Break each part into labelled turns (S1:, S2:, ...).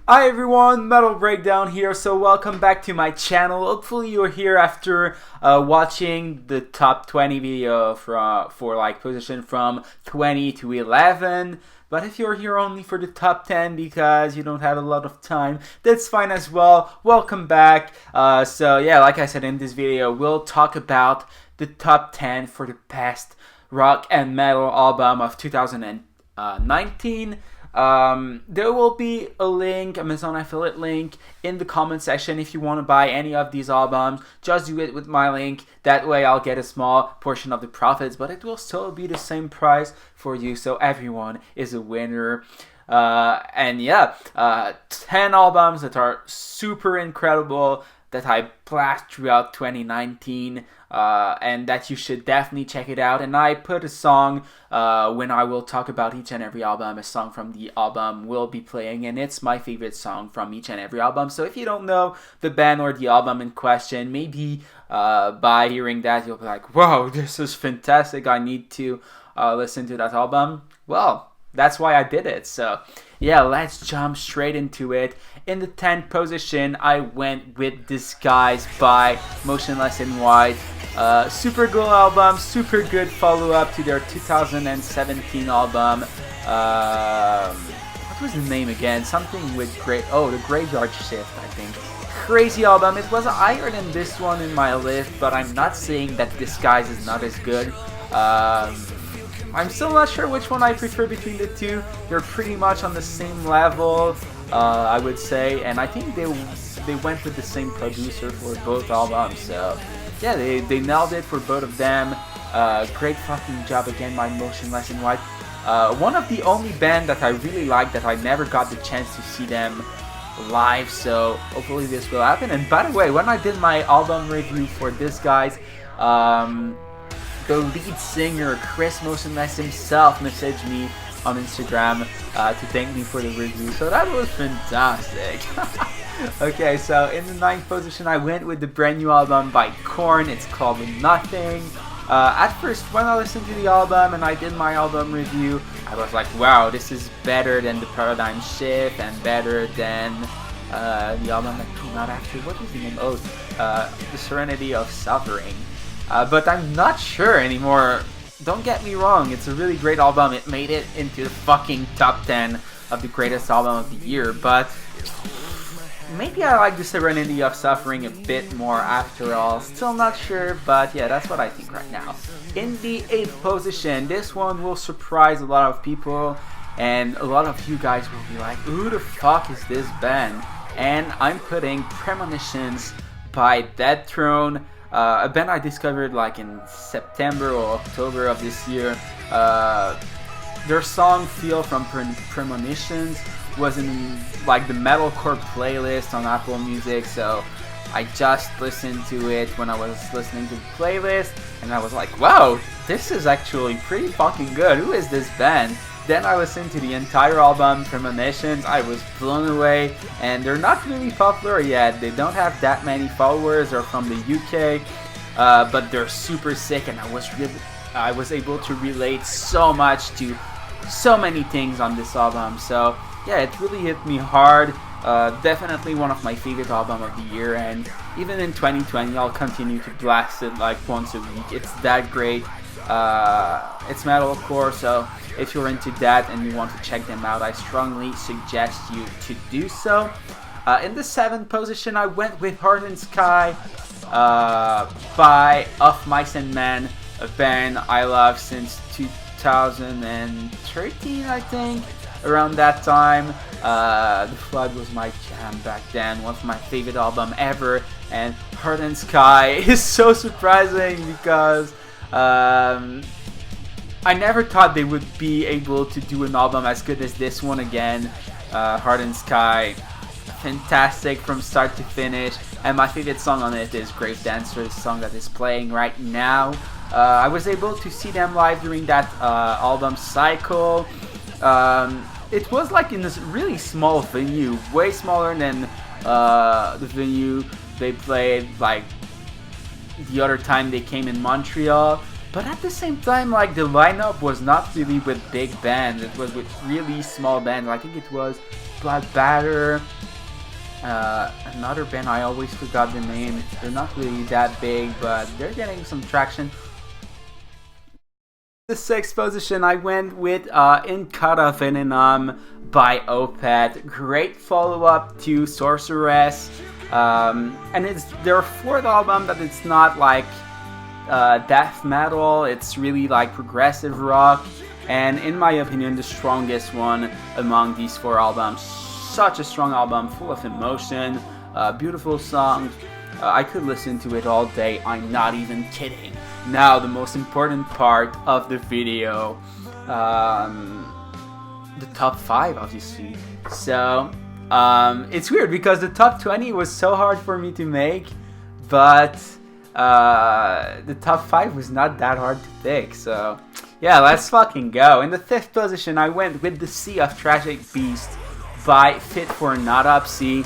S1: Hi everyone, Metal Breakdown here, so welcome back to my channel. Hopefully you're here after watching the top 20 video for like position from 20 to 11. But if you're here only for the top 10 because you don't have a lot of time, that's fine as well. Welcome back. So yeah, like I said in this video, we'll talk about the top 10 for the best rock and metal album of 2019. There will be a link, Amazon affiliate link, in the comment section if you want to buy any of these albums. Just do it with my link. That way I'll get a small portion of the profits, but it will still be the same price for you, so everyone is a winner. And yeah, 10 albums that are super incredible that I blast throughout 2019, and that you should definitely check it out. And I put a song when I will talk about each and every album, a song from the album will be playing, and it's my favorite song from each and every album. So if you don't know the band or the album in question, maybe by hearing that you'll be like, whoa, this is fantastic, I need to listen to that album. Well, that's why I did it. So yeah, let's jump straight into it. In the 10th position, I went with Disguise by Motionless in White. Super good album, super good follow-up to their 2017 album. What was the name again? Something with the Graveyard Shift, I think. Crazy album. It was higher than this one in my list, but I'm not saying that Disguise is not as good. I'm still not sure which one I prefer between the two. They're pretty much on the same level, I would say, and I think they went with the same producer for both albums. So yeah, they nailed it for both of them. Great fucking job again by Motionless in White. One of the only band that I really like that I never got the chance to see them live, so hopefully this will happen. And by the way, when I did my album review for this guys, the lead singer, Chris Motionless himself, messaged me on Instagram to thank me for the review, so that was fantastic. Okay, so in the 9th position, I went with the brand new album by Korn. It's called Nothing. At first, when I listened to the album and I did my album review, I was like, wow, this is better than the Paradigm Shift and better than the album that came out after. What is the name? Oh, The Serenity of Suffering. But I'm not sure anymore. Don't get me wrong, it's a really great album. It made it into the fucking top 10 of the greatest album of the year, but maybe I like The Serenity of Suffering a bit more after all. Still not sure, but yeah, that's what I think right now. In the 8th position, this one will surprise a lot of people, and a lot of you guys will be like, who the fuck is this band? And I'm putting Premonitions by Dead Throne. A band I discovered like in September or October of this year. Their song Feel from Premonitions was in like the metalcore playlist on Apple Music, so I just listened to it when I was listening to the playlist, and I was like, wow, this is actually pretty fucking good. Who is this band? Then I listened to the entire album, Premonitions. I was blown away, and they're not really popular yet. They don't have that many followers. They're from the UK, but they're super sick, and I was able to relate so much to so many things on this album. So yeah, it really hit me hard. Definitely one of my favorite albums of the year, and even in 2020, I'll continue to blast it like once a week. It's that great. It's metalcore, so if you're into that and you want to check them out, I strongly suggest you to do so. In the 7th position, I went with Heart and Sky by Of Mice and Men, a band I love since 2013, I think. Around that time, The Flood was my jam back then, one of my favorite albums ever, and Heart and Sky is so surprising because I never thought they would be able to do an album as good as this one again. Heart and Sky, fantastic from start to finish, and my favorite song on it is Grave Dancer, the song that is playing right now. I was able to see them live during that album cycle. It was like in this really small venue, way smaller than the venue they played like the other time they came in Montreal. But at the same time, like, the lineup was not really with big bands. It was with really small bands. I think it was Bloodbath. Another band, I always forgot the name. They're not really that big, but they're getting some traction. The sixth position, I went with In Cut of Venom by Opeth. Great follow-up to Sorceress. And it's their fourth album, but it's not like death metal. It's really like progressive rock. And in my opinion, the strongest one among these four albums. Such a strong album, full of emotion, beautiful songs. I could listen to it all day, I'm not even kidding. Now, the most important part of the video, the top 5, obviously. So, it's weird because the top 20 was so hard for me to make, but the top 5 was not that hard to pick, so yeah, let's fucking go. In the 5th position, I went with The Sea of Tragic Beast by Fit for an Autopsy.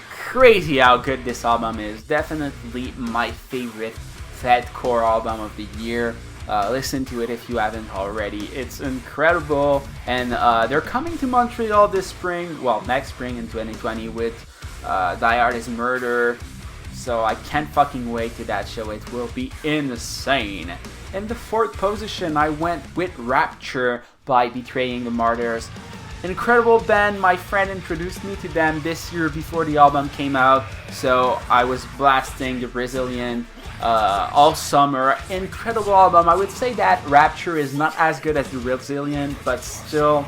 S1: Crazy how good this album is. Definitely my favorite deathcore album of the year. Listen to it if you haven't already. It's incredible, and they're coming to Montreal this spring, well, next spring in 2020 with Die Hard is Murder. So I can't fucking wait to that show. It will be insane. In the 4th position, I went with Rapture by Betraying the Martyrs. Incredible band. My friend introduced me to them this year before the album came out, so I was blasting the Brazilian all summer. Incredible album. I would say that Rapture is not as good as the Brazilian, but still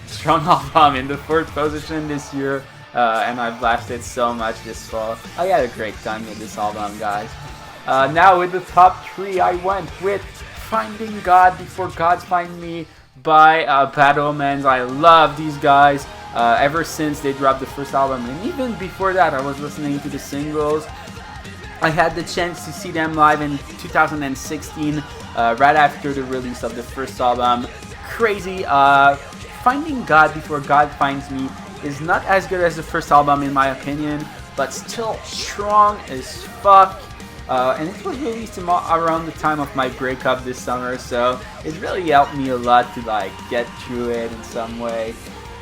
S1: strong album. In the 4th position this year, and I blasted so much this fall. I had a great time with this album, guys. Now with the top 3, I went with Finding God Before God Find Me by Bad Omens. I love these guys ever since they dropped the first album, and even before that I was listening to the singles. I had the chance to see them live in 2016, right after the release of the first album. Crazy. Finding God Before God Finds Me is not as good as the first album in my opinion, but still strong as fuck. And it was released around the time of my breakup this summer, so it really helped me a lot to like get through it in some way.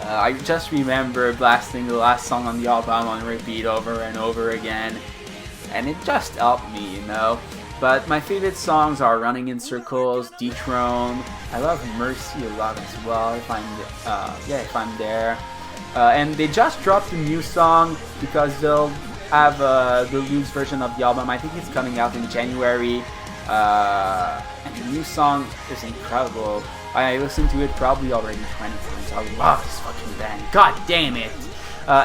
S1: I just remember blasting the last song on the album on repeat over and over again, and it just helped me, you know. But my favorite songs are Running in Circles, Dethrone. I love Mercy a lot as well, if I'm there. And they just dropped a new song because they'll have the loose version of the album. I think it's coming out in January, and the new song is incredible. I listened to it probably already 20 times. I love this fucking band. God damn it.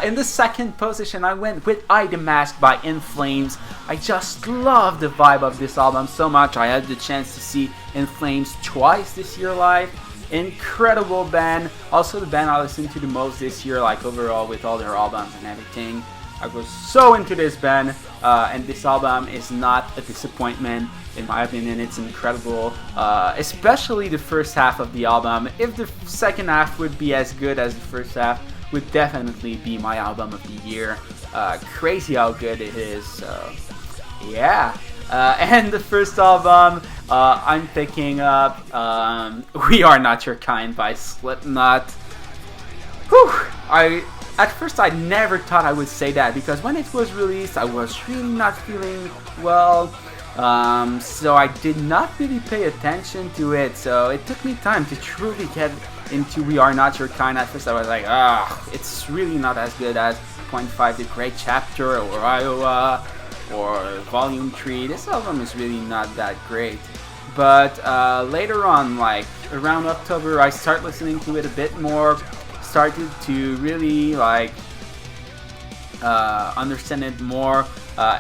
S1: In the 2nd position, I went with I The Mask by In Flames. I just love the vibe of this album so much. I had the chance to see In Flames twice this year live. Incredible band. Also the band I listened to the most this year, like overall with all their albums and everything. I was so into this band, and this album is not a disappointment. In my opinion, it's incredible, especially the first half of the album. If the second half would be as good as the first half, would definitely be my album of the year. Crazy how good it is, so yeah. And the first album, I'm picking up We Are Not Your Kind by Slipknot. Whew! At first I never thought I would say that, because when it was released I was really not feeling well, so I did not really pay attention to it, so it took me time to truly get into We Are Not Your Kind. At first I was like, it's really not as good as Point 5, The Great Chapter, or Iowa, or Volume 3. This album is really not that great. But later on, like around October, I start listening to it a bit more, started to really like understand it more.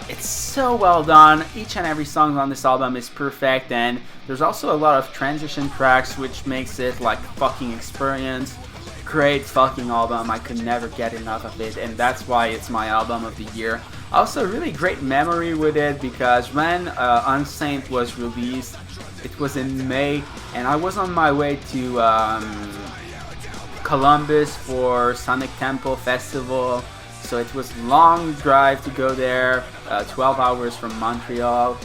S1: It's so well done. Each and every song on this album is perfect, and there's also a lot of transition tracks, which makes it like a fucking experience. Great fucking album. I could never get enough of it, and that's why it's my album of the year. Also, really great memory with it, because when Unsaint was released, it was in May, and I was on my way to Columbus for Sonic Temple Festival, so it was a long drive to go there, 12 hours from Montreal,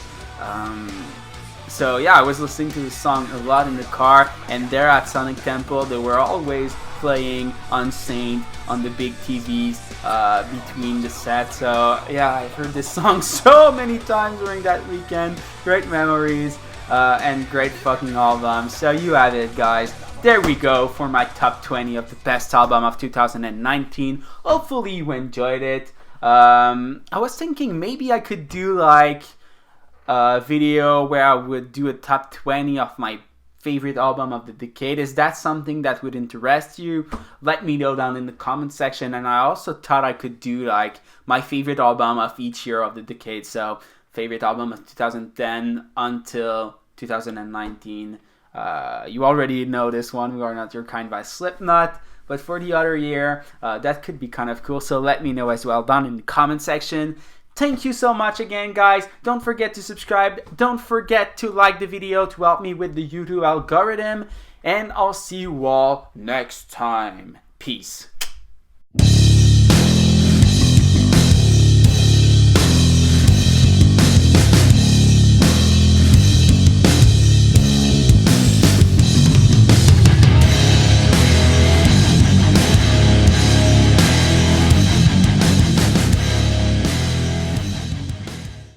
S1: So yeah, I was listening to the song a lot in the car, and there at Sonic Temple they were always playing Unsaint on the big TVs between the sets. So yeah, I heard this song so many times during that weekend. Great memories and great fucking album. So you have it, guys. There we go for my top 20 of the best album of 2019. Hopefully you enjoyed it. I was thinking maybe I could do like a video where I would do a top 20 of my favorite album of the decade. Is that something that would interest you? Let me know down in the comment section. And I also thought I could do like my favorite album of each year of the decade. So favorite album of 2010 until 2019. You already know this one, We Are Not Your Kind by Slipknot. But for the other year, that could be kind of cool. So let me know as well down in the comment section. Thank you so much again, guys. Don't forget to subscribe. Don't forget to like the video to help me with the YouTube algorithm. And I'll see you all next time. Peace.